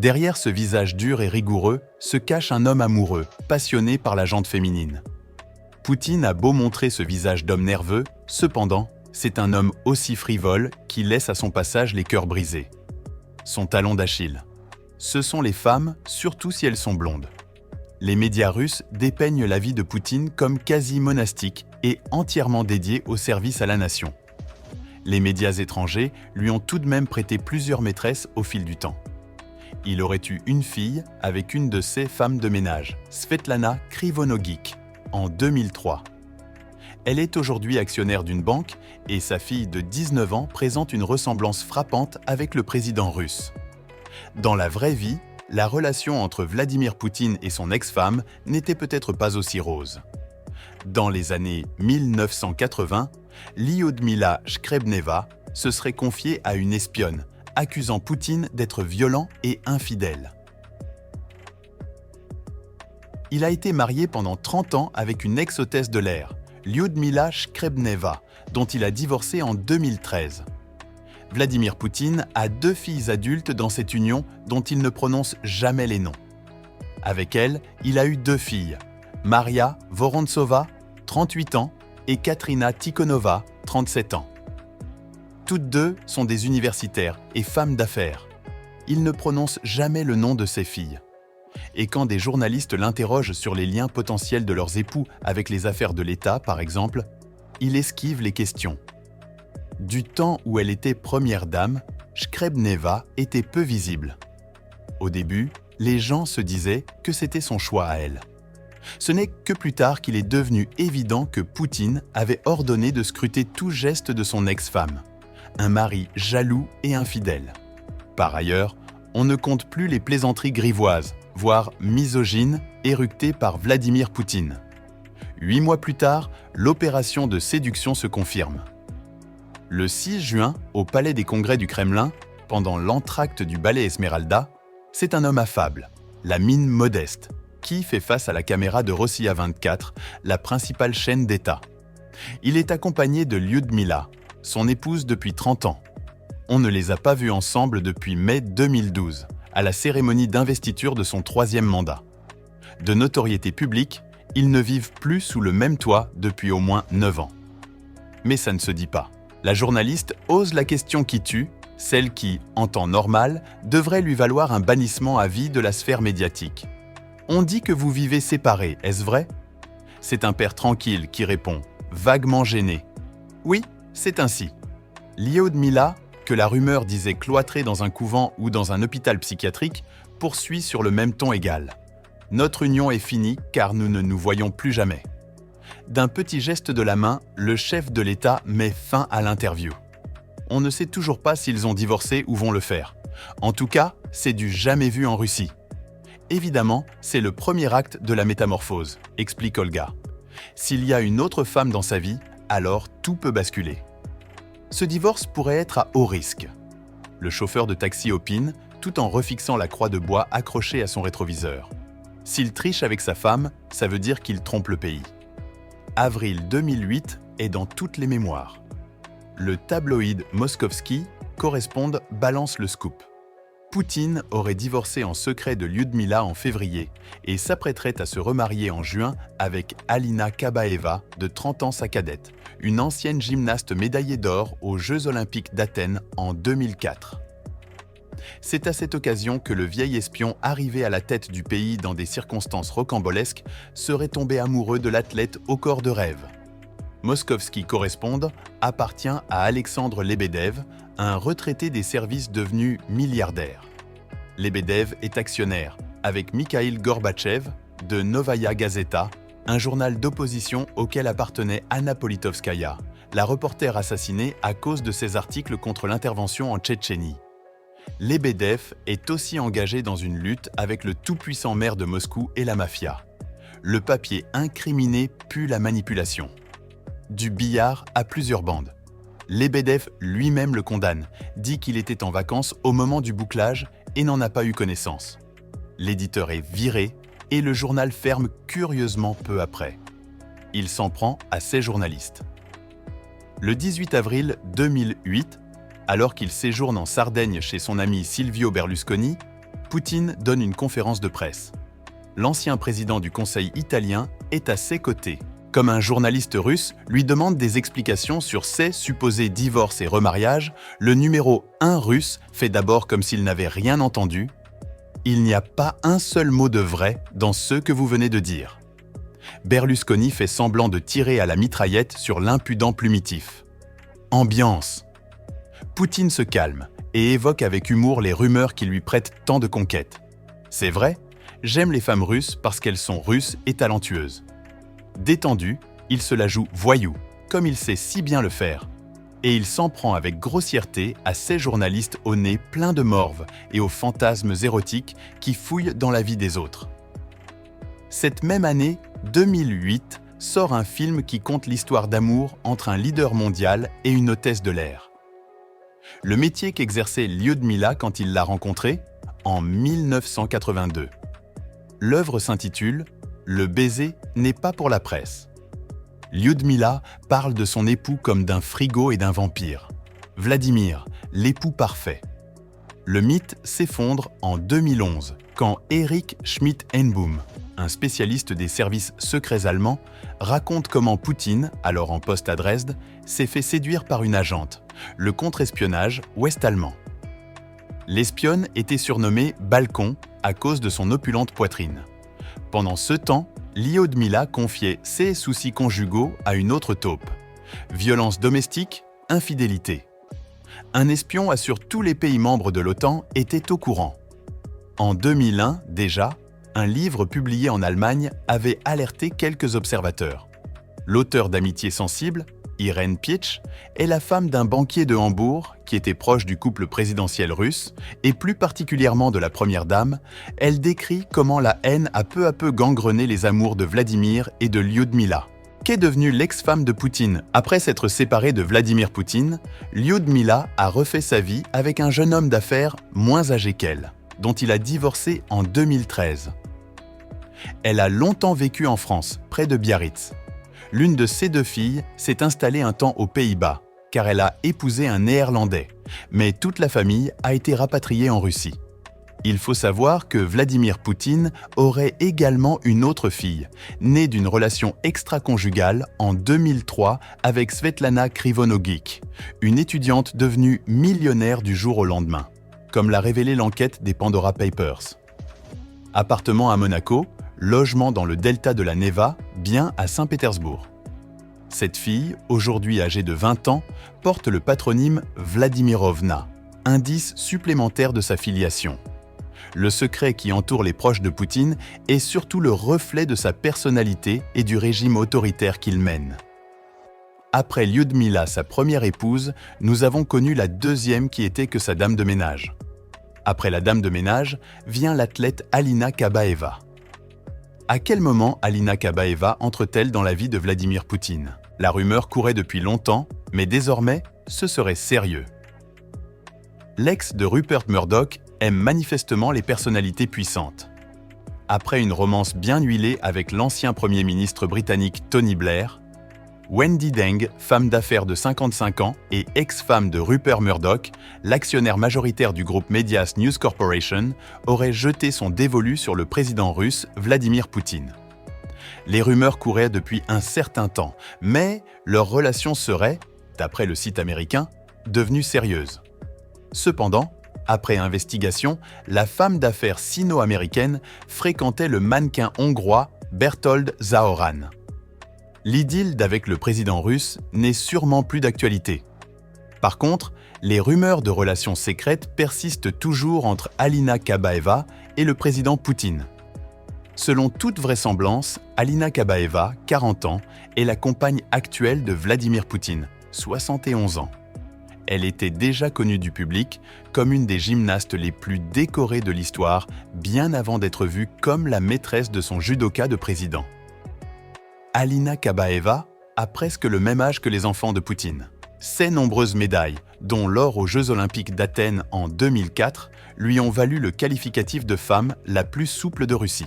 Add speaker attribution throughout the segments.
Speaker 1: Derrière ce visage dur et rigoureux se cache un homme amoureux, passionné par la jante féminine. Poutine a beau montrer ce visage d'homme nerveux, cependant, c'est un homme aussi frivole qui laisse à son passage les cœurs brisés. Son talon d'Achille. Ce sont les femmes, surtout si elles sont blondes. Les médias russes dépeignent la vie de Poutine comme quasi monastique et entièrement dédiée au service à la nation. Les médias étrangers lui ont tout de même prêté plusieurs maîtresses au fil du temps. Il aurait eu une fille avec une de ses femmes de ménage, Svetlana Krivonogik, en 2003. Elle est aujourd'hui actionnaire d'une banque et sa fille de 19 ans présente une ressemblance frappante avec le président russe. Dans la vraie vie, la relation entre Vladimir Poutine et son ex-femme n'était peut-être pas aussi rose. Dans les années 1980, Lyudmila Shkrebneva se serait confiée à une espionne, accusant Poutine d'être violent et infidèle. Il a été marié pendant 30 ans avec une ex-hôtesse de l'air, Lyudmila Shkrebneva, dont il a divorcé en 2013. Vladimir Poutine a 2 filles adultes dans cette union dont il ne prononce jamais les noms. Avec elle, il a eu 2 filles, Maria Vorontsova, 38 ans, et Katrina Tikhonova, 37 ans. Toutes 2 sont des universitaires et femmes d'affaires. Il ne prononce jamais le nom de ses filles. Et quand des journalistes l'interrogent sur les liens potentiels de leurs époux avec les affaires de l'État, par exemple, il esquive les questions. Du temps où elle était première dame, Shkrebneva était peu visible. Au début, les gens se disaient que c'était son choix à elle. Ce n'est que plus tard qu'il est devenu évident que Poutine avait ordonné de scruter tout geste de son ex-femme, un mari jaloux et infidèle. Par ailleurs, on ne compte plus les plaisanteries grivoises, voire misogynes, éructées par Vladimir Poutine. 8 mois plus tard, l'opération de séduction se confirme. Le 6 juin, au Palais des Congrès du Kremlin, pendant l'entracte du ballet Esmeralda, c'est un homme affable, la mine modeste, qui fait face à la caméra de Rossiya 24, la principale chaîne d'État. Il est accompagné de Lyudmila, son épouse depuis 30 ans. On ne les a pas vus ensemble depuis mai 2012, à la cérémonie d'investiture de son 3e mandat. De notoriété publique, ils ne vivent plus sous le même toit depuis au moins 9 ans. Mais ça ne se dit pas. La journaliste ose la question qui tue, celle qui, en temps normal, devrait lui valoir un bannissement à vie de la sphère médiatique. On dit que vous vivez séparés, est-ce vrai? C'est un père tranquille qui répond, vaguement gêné. Oui, c'est ainsi. Lyudmila, que la rumeur disait cloîtrée dans un couvent ou dans un hôpital psychiatrique, poursuit sur le même ton égal. Notre union est finie car nous ne nous voyons plus jamais. D'un petit geste de la main, le chef de l'État met fin à l'interview. On ne sait toujours pas s'ils ont divorcé ou vont le faire. En tout cas, c'est du jamais vu en Russie. Évidemment, c'est le premier acte de la métamorphose, explique Olga. S'il y a une autre femme dans sa vie, alors tout peut basculer. Ce divorce pourrait être à haut risque. Le chauffeur de taxi opine, tout en refixant la croix de bois accrochée à son rétroviseur. S'il triche avec sa femme, ça veut dire qu'il trompe le pays. Avril 2008 est dans toutes les mémoires. Le tabloïd Moskovski Correspond balance le scoop. Poutine aurait divorcé en secret de Lyudmila en février et s'apprêterait à se remarier en juin avec Alina Kabaeva, de 30 ans sa cadette, une ancienne gymnaste médaillée d'or aux Jeux Olympiques d'Athènes en 2004. C'est à cette occasion que le vieil espion arrivé à la tête du pays dans des circonstances rocambolesques serait tombé amoureux de l'athlète au corps de rêve. Moskovski Correspond appartient à Alexandre Lebedev, un retraité des services devenu milliardaire. Lebedev est actionnaire, avec Mikhail Gorbatchev, de Novaya Gazeta, un journal d'opposition auquel appartenait Anna Politkovskaya, la reporter assassinée à cause de ses articles contre l'intervention en Tchétchénie. Lebedev est aussi engagé dans une lutte avec le tout-puissant maire de Moscou et la mafia. Le papier incriminé pue la manipulation. Du billard à plusieurs bandes. Lebedev lui-même le condamne, dit qu'il était en vacances au moment du bouclage et n'en a pas eu connaissance. L'éditeur est viré et le journal ferme curieusement peu après. Il s'en prend à ses journalistes. Le 18 avril 2008, alors qu'il séjourne en Sardaigne chez son ami Silvio Berlusconi, Poutine donne une conférence de presse. L'ancien président du Conseil italien est à ses côtés. Comme un journaliste russe lui demande des explications sur ses supposés divorces et remariages, le numéro 1 russe fait d'abord comme s'il n'avait rien entendu. « Il n'y a pas un seul mot de vrai dans ce que vous venez de dire. » Berlusconi fait semblant de tirer à la mitraillette sur l'impudent plumitif. Ambiance. Poutine se calme et évoque avec humour les rumeurs qui lui prêtent tant de conquêtes. C'est vrai, j'aime les femmes russes parce qu'elles sont russes et talentueuses. Détendu, il se la joue voyou, comme il sait si bien le faire. Et il s'en prend avec grossièreté à ces journalistes au nez plein de morve et aux fantasmes érotiques qui fouillent dans la vie des autres. Cette même année, 2008, sort un film qui conte l'histoire d'amour entre un leader mondial et une hôtesse de l'air. Le métier qu'exerçait Lyudmila quand il l'a rencontrée, en 1982. L'œuvre s'intitule « Le baiser n'est pas pour la presse ». Lyudmila parle de son époux comme d'un frigo et d'un vampire. Vladimir, l'époux parfait. Le mythe s'effondre en 2011, quand Erich Schmidt-Einbum, un spécialiste des services secrets allemands, raconte comment Poutine, alors en poste à Dresde, s'est fait séduire par une agente, le contre-espionnage ouest-allemand. L'espionne était surnommée « Balcon » à cause de son opulente poitrine. Pendant ce temps, Lyudmila confiait ses soucis conjugaux à une autre taupe. Violence domestique, infidélité. Un espion assure tous les pays membres de l'OTAN était au courant. En 2001, déjà, un livre publié en Allemagne avait alerté quelques observateurs. L'auteur d'Amitié sensible, Irène Pietsch, est la femme d'un banquier de Hambourg qui était proche du couple présidentiel russe et plus particulièrement de la première dame. Elle décrit comment la haine a peu à peu gangrené les amours de Vladimir et de Lyudmila. Qu'est devenue l'ex-femme de Poutine? Après s'être séparée de Vladimir Poutine, Lyudmila a refait sa vie avec un jeune homme d'affaires moins âgé qu'elle, dont il a divorcé en 2013. Elle a longtemps vécu en France, près de Biarritz. L'une de ses deux filles s'est installée un temps aux Pays-Bas, car elle a épousé un Néerlandais, mais toute la famille a été rapatriée en Russie. Il faut savoir que Vladimir Poutine aurait également une autre fille, née d'une relation extra-conjugale en 2003 avec Svetlana Krivonogik, une étudiante devenue millionnaire du jour au lendemain, comme l'a révélé l'enquête des Pandora Papers. Appartement à Monaco, logement dans le delta de la Neva, bien à Saint-Pétersbourg. Cette fille, aujourd'hui âgée de 20 ans, porte le patronyme Vladimirovna, indice supplémentaire de sa filiation. Le secret qui entoure les proches de Poutine est surtout le reflet de sa personnalité et du régime autoritaire qu'il mène. Après Lyudmila, sa première épouse, nous avons connu la deuxième qui était que sa dame de ménage. Après la dame de ménage, vient l'athlète Alina Kabaeva. À quel moment Alina Kabaeva entre-t-elle dans la vie de Vladimir Poutine? La rumeur courait depuis longtemps, mais désormais, ce serait sérieux. L'ex de Rupert Murdoch aime manifestement les personnalités puissantes. Après une romance bien huilée avec l'ancien Premier ministre britannique Tony Blair, Wendy Deng, femme d'affaires de 55 ans et ex-femme de Rupert Murdoch, l'actionnaire majoritaire du groupe Medias News Corporation, aurait jeté son dévolu sur le président russe Vladimir Poutine. Les rumeurs couraient depuis un certain temps, mais leur relation serait, d'après le site américain, devenue sérieuse. Cependant, après investigation, la femme d'affaires sino-américaine fréquentait le mannequin hongrois Bertold Zahoran. L'idylle d'avec le président russe n'est sûrement plus d'actualité. Par contre, les rumeurs de relations secrètes persistent toujours entre Alina Kabaeva et le président Poutine. Selon toute vraisemblance, Alina Kabaeva, 40 ans, est la compagne actuelle de Vladimir Poutine, 71 ans. Elle était déjà connue du public comme une des gymnastes les plus décorées de l'histoire, bien avant d'être vue comme la maîtresse de son judoka de président. Alina Kabaeva a presque le même âge que les enfants de Poutine. Ses nombreuses médailles, dont l'or aux Jeux Olympiques d'Athènes en 2004, lui ont valu le qualificatif de femme la plus souple de Russie.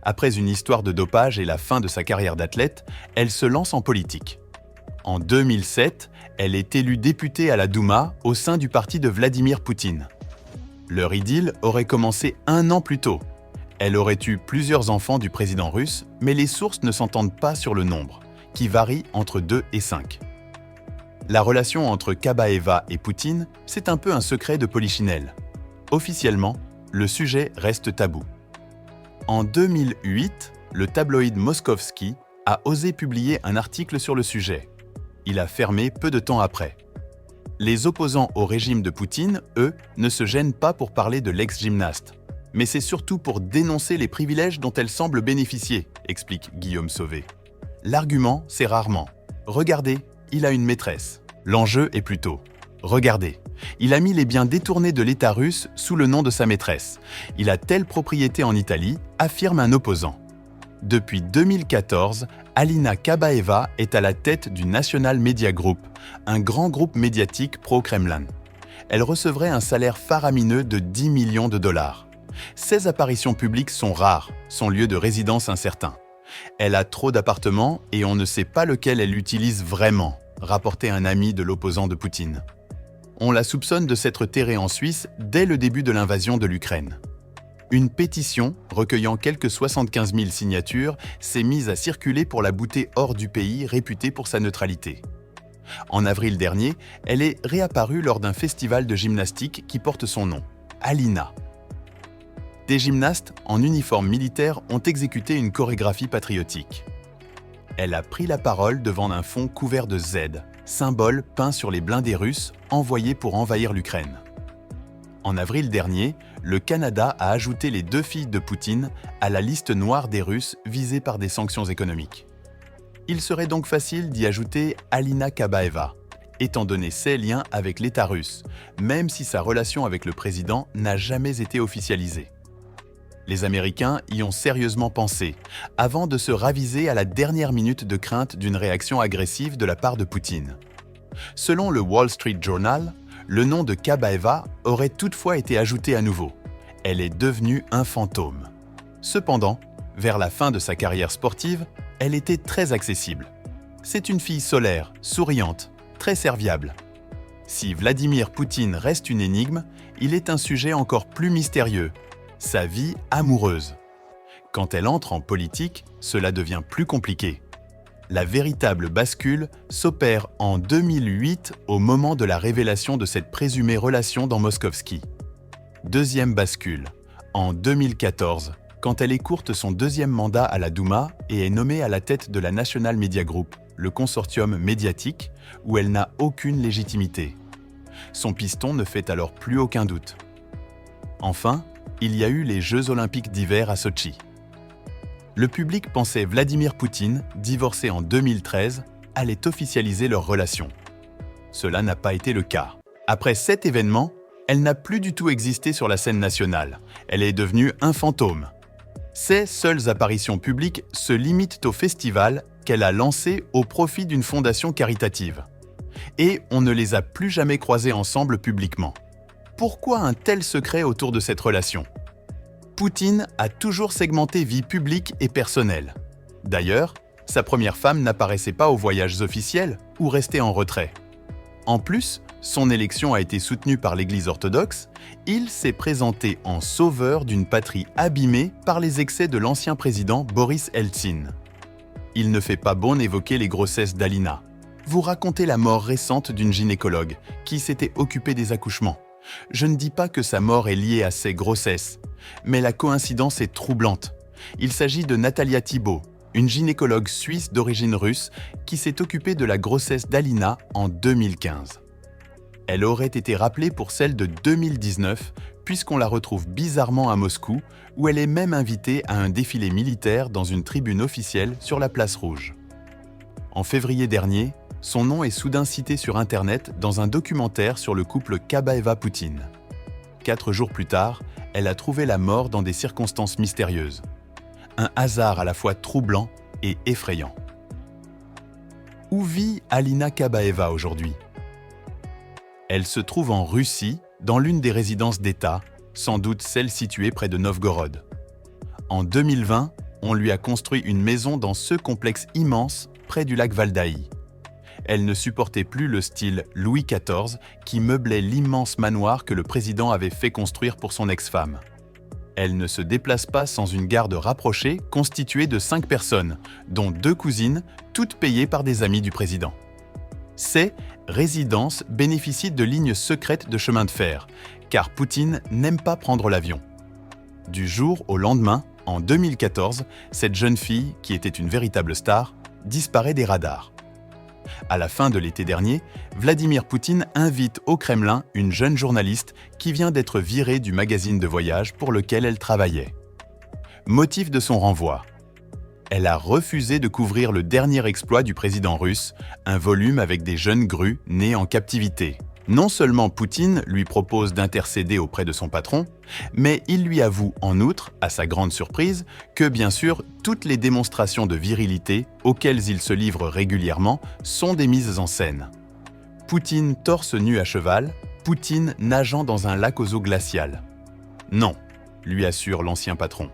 Speaker 1: Après une histoire de dopage et la fin de sa carrière d'athlète, elle se lance en politique. En 2007, elle est élue députée à la Douma au sein du parti de Vladimir Poutine. Leur idylle aurait commencé 1 an plus tôt. Elle aurait eu plusieurs enfants du président russe, mais les sources ne s'entendent pas sur le nombre, qui varie entre 2 et 5. La relation entre Kabaeva et Poutine, c'est un peu un secret de polichinelle. Officiellement, le sujet reste tabou. En 2008, le tabloïd Moskovski a osé publier un article sur le sujet. Il a fermé peu de temps après. Les opposants au régime de Poutine, eux, ne se gênent pas pour parler de l'ex-gymnaste. Mais c'est surtout pour dénoncer les privilèges dont elle semble bénéficier, explique Guillaume Sauvé. L'argument, c'est rarement « Regardez, il a une maîtresse ». L'enjeu est plutôt « Regardez, il a mis les biens détournés de l'État russe sous le nom de sa maîtresse. Il a telle propriété en Italie », affirme un opposant. Depuis 2014, Alina Kabaeva est à la tête du National Media Group, un grand groupe médiatique pro-Kremlin. Elle recevrait un salaire faramineux de 10 millions de dollars. Ses apparitions publiques sont rares, son lieu de résidence incertain. Elle a trop d'appartements et on ne sait pas lequel elle utilise vraiment, rapportait un ami de l'opposant de Poutine. On la soupçonne de s'être terrée en Suisse dès le début de l'invasion de l'Ukraine. Une pétition, recueillant quelques 75 000 signatures, s'est mise à circuler pour la bouter hors du pays réputé pour sa neutralité. En avril dernier, elle est réapparue lors d'un festival de gymnastique qui porte son nom, Alina. Des gymnastes en uniforme militaire ont exécuté une chorégraphie patriotique. Elle a pris la parole devant un fond couvert de Z, symbole peint sur les blindés russes envoyés pour envahir l'Ukraine. En avril dernier, le Canada a ajouté les 2 filles de Poutine à la liste noire des Russes visés par des sanctions économiques. Il serait donc facile d'y ajouter Alina Kabaeva, étant donné ses liens avec l'État russe, même si sa relation avec le président n'a jamais été officialisée. Les Américains y ont sérieusement pensé, avant de se raviser à la dernière minute de crainte d'une réaction agressive de la part de Poutine. Selon le Wall Street Journal, le nom de Kabaeva aurait toutefois été ajouté à nouveau. Elle est devenue un fantôme. Cependant, vers la fin de sa carrière sportive, elle était très accessible. C'est une fille solaire, souriante, très serviable. Si Vladimir Poutine reste une énigme, il est un sujet encore plus mystérieux, sa vie amoureuse. Quand elle entre en politique, cela devient plus compliqué. La véritable bascule s'opère en 2008 au moment de la révélation de cette présumée relation dans Moskovski. Deuxième bascule, en 2014, quand elle écourte son 2e mandat à la Douma et est nommée à la tête de la National Media Group, le consortium médiatique, où elle n'a aucune légitimité. Son piston ne fait alors plus aucun doute. Enfin, il y a eu les Jeux olympiques d'hiver à Sotchi. Le public pensait Vladimir Poutine, divorcé en 2013, allait officialiser leur relation. Cela n'a pas été le cas. Après cet événement, elle n'a plus du tout existé sur la scène nationale. Elle est devenue un fantôme. Ses seules apparitions publiques se limitent au festival qu'elle a lancé au profit d'une fondation caritative. Et on ne les a plus jamais croisés ensemble publiquement. Pourquoi un tel secret autour de cette relation ? Poutine a toujours segmenté vie publique et personnelle. D'ailleurs, sa première femme n'apparaissait pas aux voyages officiels ou restait en retrait. En plus, son élection a été soutenue par l'Église orthodoxe, il s'est présenté en sauveur d'une patrie abîmée par les excès de l'ancien président Boris Eltsine. Il ne fait pas bon d'évoquer les grossesses d'Alina. Vous racontez la mort récente d'une gynécologue qui s'était occupée des accouchements. Je ne dis pas que sa mort est liée à ses grossesses, mais la coïncidence est troublante. Il s'agit de Natalia Thibault, une gynécologue suisse d'origine russe qui s'est occupée de la grossesse d'Alina en 2015. Elle aurait été rappelée pour celle de 2019, puisqu'on la retrouve bizarrement à Moscou, où elle est même invitée à un défilé militaire dans une tribune officielle sur la place Rouge. En février dernier, son nom est soudain cité sur Internet dans un documentaire sur le couple Kabaeva-Poutine. 4 jours plus tard, elle a trouvé la mort dans des circonstances mystérieuses. Un hasard à la fois troublant et effrayant. Où vit Alina Kabaeva aujourd'hui ? Elle se trouve en Russie, dans l'une des résidences d'État, sans doute celle située près de Novgorod. En 2020, on lui a construit une maison dans ce complexe immense près du lac Valdaï. elle ne supportait plus le style Louis XIV qui meublait l'immense manoir que le président avait fait construire pour son ex-femme. Elle ne se déplace pas sans une garde rapprochée constituée de 5 personnes, dont 2 cousines, toutes payées par des amis du président. Ces résidences bénéficient de lignes secrètes de chemin de fer, car Poutine n'aime pas prendre l'avion. Du jour au lendemain, en 2014, cette jeune fille, qui était une véritable star, disparaît des radars. À la fin de l'été dernier, Vladimir Poutine invite au Kremlin une jeune journaliste qui vient d'être virée du magazine de voyage pour lequel elle travaillait. Motif de son renvoi. Elle a refusé de couvrir le dernier exploit du président russe, un volume avec des jeunes grues nées en captivité. Non seulement Poutine lui propose d'intercéder auprès de son patron, mais il lui avoue en outre, à sa grande surprise, que bien sûr, toutes les démonstrations de virilité auxquelles il se livre régulièrement sont des mises en scène. Poutine torse nu à cheval, Poutine nageant dans un lac aux eaux glaciales. Non, lui assure l'ancien patron.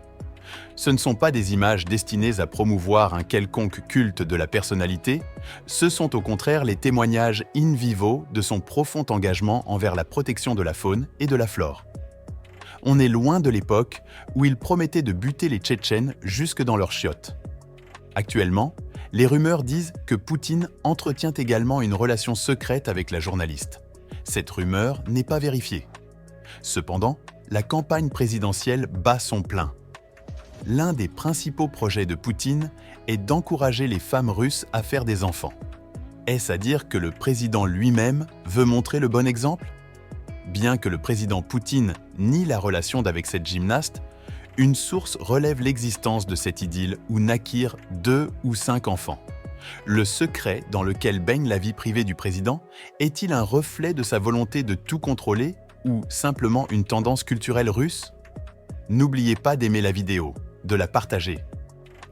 Speaker 1: Ce ne sont pas des images destinées à promouvoir un quelconque culte de la personnalité, ce sont au contraire les témoignages in vivo de son profond engagement envers la protection de la faune et de la flore. On est loin de l'époque où il promettait de buter les Tchétchènes jusque dans leurs chiottes. Actuellement, les rumeurs disent que Poutine entretient également une relation secrète avec la journaliste. Cette rumeur n'est pas vérifiée. Cependant, la campagne présidentielle bat son plein. L'un des principaux projets de Poutine est d'encourager les femmes russes à faire des enfants. Est-ce à dire que le président lui-même veut montrer le bon exemple ? Bien que le président Poutine nie la relation d'avec cette gymnaste, une source relève l'existence de cette idylle où naquirent 2 ou 5 enfants. Le secret dans lequel baigne la vie privée du président est-il un reflet de sa volonté de tout contrôler ou simplement une tendance culturelle russe ? N'oubliez pas d'aimer la vidéo, de la partager.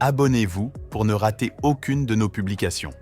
Speaker 1: Abonnez-vous pour ne rater aucune de nos publications.